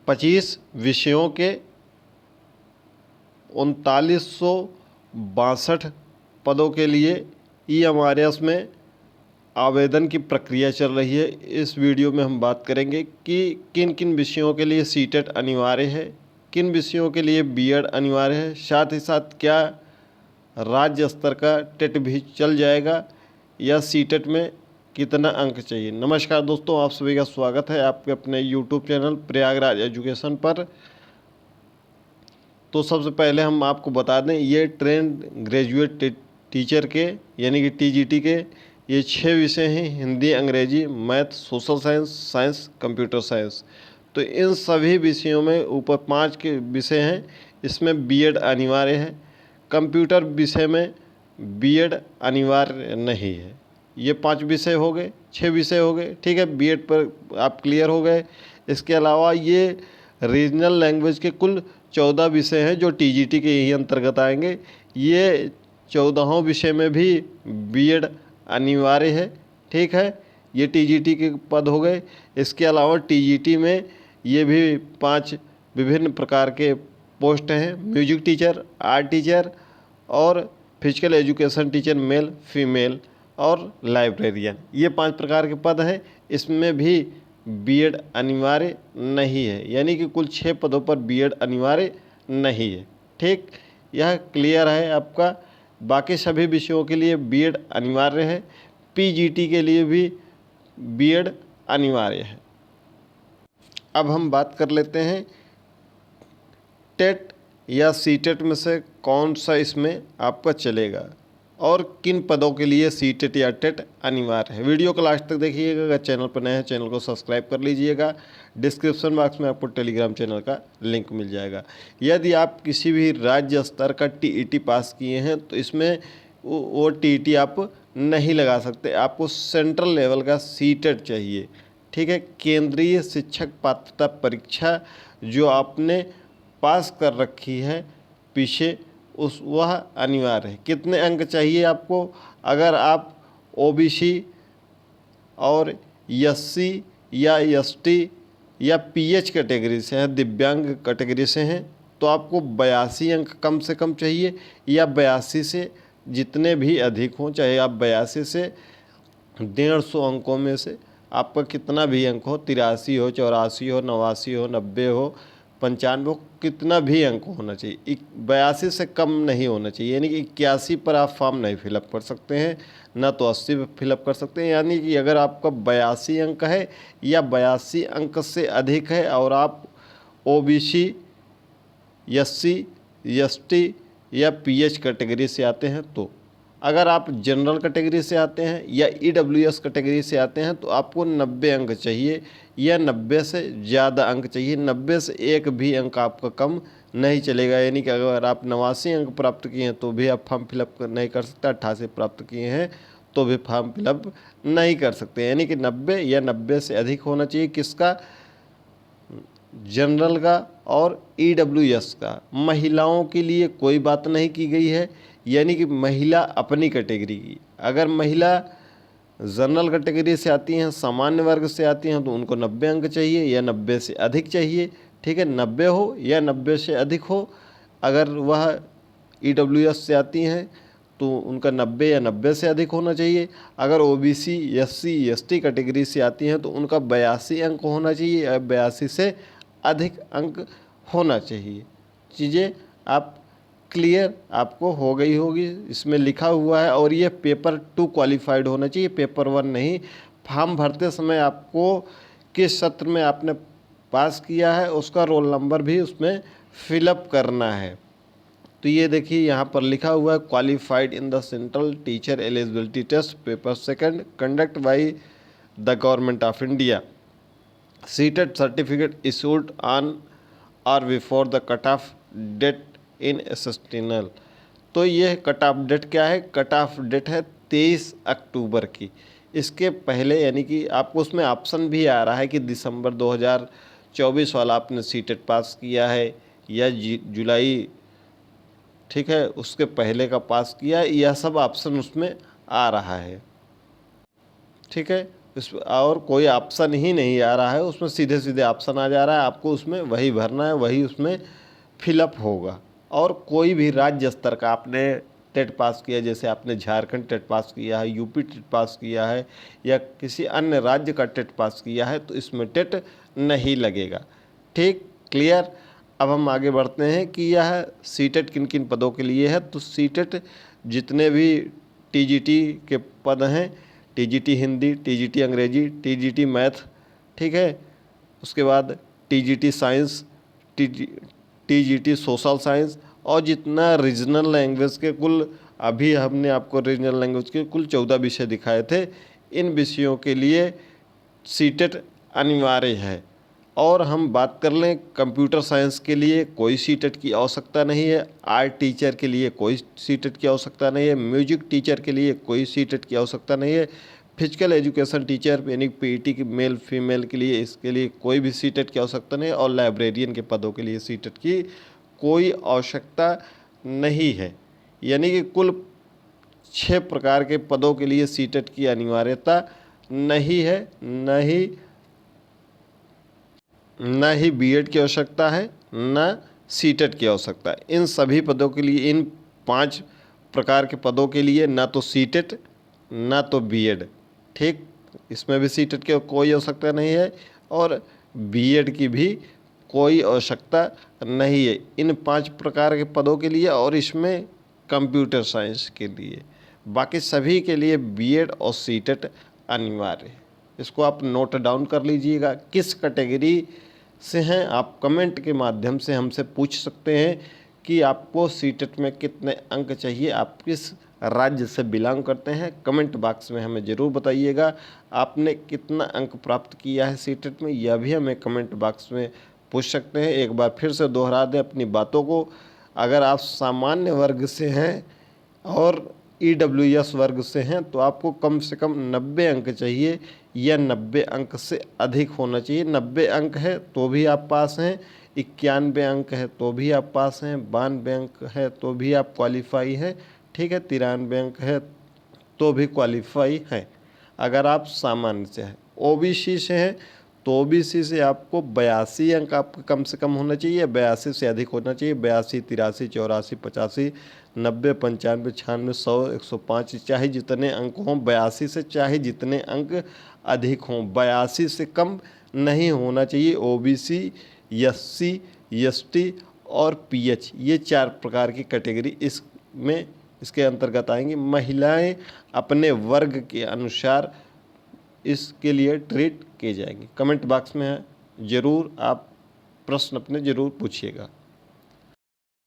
25 विषयों के 3962 पदों के लिए EMRS में आवेदन की प्रक्रिया चल रही है। इस वीडियो में हम बात करेंगे कि किन किन विषयों के लिए सीटेट अनिवार्य है, किन विषयों के लिए बीएड अनिवार्य है, साथ ही साथ क्या राज्य स्तर का टेट भी चल जाएगा या सीटेट में कितना अंक चाहिए। नमस्कार दोस्तों, आप सभी का स्वागत है आपके अपने यूट्यूब चैनल प्रयागराज एजुकेशन पर। तो सबसे पहले हम आपको बता दें, ये ट्रेंड ग्रेजुएट टीचर के यानी कि TGT के ये 6 विषय हैं: हिंदी, अंग्रेजी, math, social science, science, computer science. तो इन सभी विषयों में ऊपर 5 के विषय हैं, इसमें बीएड अनिवार्य है। कंप्यूटर विषय में बीएड अनिवार्य नहीं है। ये 5 विषय हो गए, 6 विषय हो गए, ठीक है, बीएड पर आप क्लियर हो गए। इसके अलावा ये रीजनल लैंग्वेज के कुल 14 विषय हैं जो TGT के यही अंतर्गत आएंगे। ये 14 विषय में भी बीएड अनिवार्य है, ठीक है। ये TGT के पद हो गए। इसके अलावा TGT में ये भी 5 विभिन्न प्रकार के पोस्ट हैं: म्यूजिक टीचर, आर्ट टीचर और physical education teacher mail, female और लाइब्रेरियन। ये 5 प्रकार के पद हैं। इसमें भी बीएड अनिवार्य नहीं है, यानी कि कुल 6 पदों पर बीएड अनिवार्य नहीं है, ठीक। यह क्लियर है आपका। बाकी सभी विषयों के लिए बीएड अनिवार्य है। PGT के लिए भी बीएड अनिवार्य है। अब हम बात कर लेते हैं टेट या सीटेट में से कौन सा इसमें आपका चलेगा और किन पदों के लिए सीटेट या टेट अनिवार्य है। वीडियो को लास्ट तक देखिएगा। अगर चैनल पर नए हैं चैनल को सब्सक्राइब कर लीजिएगा। डिस्क्रिप्शन बॉक्स में आपको टेलीग्राम चैनल का लिंक मिल जाएगा। यदि आप किसी भी राज्य स्तर का TET पास किए हैं तो इसमें वो TET आप नहीं लगा सकते, आपको सेंट्रल लेवल का सीटेट चाहिए, ठीक है। केंद्रीय शिक्षक पात्रता परीक्षा जो आपने पास कर रखी है पीछे, वह अनिवार्य है। कितने अंक चाहिए आपको? अगर आप OBC और SC या ST या PH कैटेगरी से हैं, दिव्यांग कैटेगरी से हैं, तो आपको 82 अंक कम से कम चाहिए, या 82 से जितने भी अधिक हों, चाहे आप 82 से 150 अंकों में से आपका कितना भी अंक हो, 83 हो, 84 हो, 89 हो, 90 हो, 95 हो, कितना भी अंक होना चाहिए। 82 से कम नहीं होना चाहिए, यानी कि 81 पर आप फॉर्म नहीं फिलअप कर सकते हैं, ना तो 80 पर फिलअप कर सकते हैं। यानी कि अगर आपका 82 अंक है या 82 अंक से अधिक है और आप OBC, SC, ST या PH कैटेगरी से आते हैं, तो अगर आप जनरल कैटेगरी से आते हैं या EWS कैटेगरी से आते हैं तो आपको 90 अंक चाहिए या 90 से ज़्यादा अंक चाहिए। 90 से एक भी अंक आपका कम नहीं चलेगा। यानी कि अगर आप 89 अंक प्राप्त किए हैं तो भी आप फॉर्म फिलअप नहीं कर सकते, 88 प्राप्त किए हैं तो भी फॉर्म फिलअप नहीं कर सकते। यानी कि 90 या 90 से अधिक होना चाहिए। किसका? जनरल का और EWS का। महिलाओं के लिए कोई बात नहीं की गई है, यानी कि महिला अपनी कैटेगरी की। अगर महिला जनरल कैटेगरी से आती हैं, सामान्य वर्ग से आती हैं, तो उनको 90 अंक चाहिए या 90 से अधिक चाहिए, ठीक है। 90 हो या 90 से अधिक हो। अगर वह EWS से आती हैं तो उनका 90 या 90 से अधिक होना चाहिए। अगर OBC, SC, ST कैटेगरी से आती हैं तो उनका 82 अंक होना चाहिए या 82 से अधिक अंक होना चाहिए। चीज़ें आप क्लियर आपको हो गई होगी, इसमें लिखा हुआ है। और ये पेपर 2 क्वालिफाइड होना चाहिए, पेपर 1 नहीं। फॉर्म भरते समय आपको किस सत्र में आपने पास किया है उसका रोल नंबर भी उसमें फिलअप करना है। तो ये देखिए यहाँ पर लिखा हुआ है, qualified in the central teacher eligibility test paper 2 conduct by the government of India, CTET certificate issued on और before the cut off date in सेस्टिनल। तो ये कट ऑफ डेट क्या है? कट ऑफ डेट है 23 अक्टूबर की। इसके पहले यानी कि आपको उसमें ऑप्शन भी आ रहा है कि दिसंबर 2024 वाला आपने सीटेट पास किया है या जुलाई, ठीक है, उसके पहले का पास किया है, यह सब ऑप्शन उसमें आ रहा है, ठीक है। इस और कोई ऑप्शन ही नहीं आ रहा है, उसमें सीधे सीधे ऑप्शन आ जा रहा है, आपको उसमें वही भरना है, वही उसमें फिलअप होगा। और कोई भी राज्य स्तर का आपने टेट पास किया, जैसे आपने झारखंड टेट पास किया है, यूपी टेट पास किया है, या किसी अन्य राज्य का टेट पास किया है, तो इसमें टेट नहीं लगेगा। ठीक, क्लियर। अब हम आगे बढ़ते हैं कि यह सीटेट किन किन पदों के लिए है। तो सीटेट जितने भी टीजीटी के पद हैं, टीजीटी हिंदी, टीजीटी अंग्रेजी, टीजीटी मैथ, ठीक है, उसके बाद TGT science, TGT social science, और जितना रीजनल लैंग्वेज के कुल, अभी हमने आपको रीजनल लैंग्वेज के कुल 14 विषय दिखाए थे, इन विषयों के लिए सीटेट अनिवार्य है। और हम बात कर लें कंप्यूटर साइंस के लिए कोई सीटेट की आवश्यकता नहीं है, आर्ट टीचर के लिए कोई सीटेट की आवश्यकता नहीं है, म्यूजिक टीचर के लिए कोई सीटेट की आवश्यकता नहीं है, फिजिकल एजुकेशन टीचर यानी पीईटी की मेल फीमेल के लिए, इसके लिए कोई भी सीटेट की आवश्यकता नहीं है, और लाइब्रेरियन के पदों के लिए सीटेट की कोई आवश्यकता नहीं है। यानी कि कुल 6 प्रकार के पदों के लिए सीटेट की अनिवार्यता नहीं है, न ही बीएड की आवश्यकता है, न सीटेट की आवश्यकता है। इन सभी पदों के लिए, इन 5 प्रकार के पदों के लिए ना तो सीटेट ना तो बीएड, ठीक, इसमें भी सीटेट की कोई आवश्यकता नहीं है और बीएड की भी कोई आवश्यकता नहीं है इन 5 प्रकार के पदों के लिए, और इसमें कंप्यूटर साइंस के लिए। बाकी सभी के लिए बीएड और सीटेट अनिवार्य है। इसको आप नोट डाउन कर लीजिएगा। किस कैटेगरी से हैं आप कमेंट के माध्यम से हमसे पूछ सकते हैं कि आपको सीटेट में कितने अंक चाहिए, आप किस राज्य से बिलोंग करते हैं। कमेंट बॉक्स में हमें ज़रूर बताइएगा आपने कितना अंक प्राप्त किया है सीटेट में, यह भी हमें कमेंट बॉक्स में पूछ सकते हैं। एक बार फिर से दोहरा दें अपनी बातों को, अगर आप सामान्य वर्ग से हैं और ईडब्ल्यूएस वर्ग से हैं तो आपको कम से कम 90 अंक चाहिए, या 90 अंक से अधिक होना चाहिए। 90 अंक है तो भी आप पास हैं, 91 अंक है तो भी आप पास हैं, 92 अंक है तो भी आप क्वालिफाई हैं, ठीक है, 93 अंक है तो भी क्वालिफाई है। अगर आप सामान्य से हैं, ओबीसी से हैं तो ओबीसी से आपको 82 अंक आपका कम से कम होना चाहिए, 82 से अधिक होना चाहिए। 82, 83, 84, 85, 90, 95, 96, 100, 105, चाहे जितने अंक हों, 82 से चाहे जितने अंक अधिक हों, 82 से कम नहीं होना चाहिए। ओबीसी, एससी, एसटी और पीएच, ये 4 प्रकार की कैटेगरी इसके अंतर्गत आएंगी। महिलाएं अपने वर्ग के अनुसार इसके लिए ट्रीट किए जाएंगे। कमेंट बॉक्स में ज़रूर आप प्रश्न अपने ज़रूर पूछिएगा।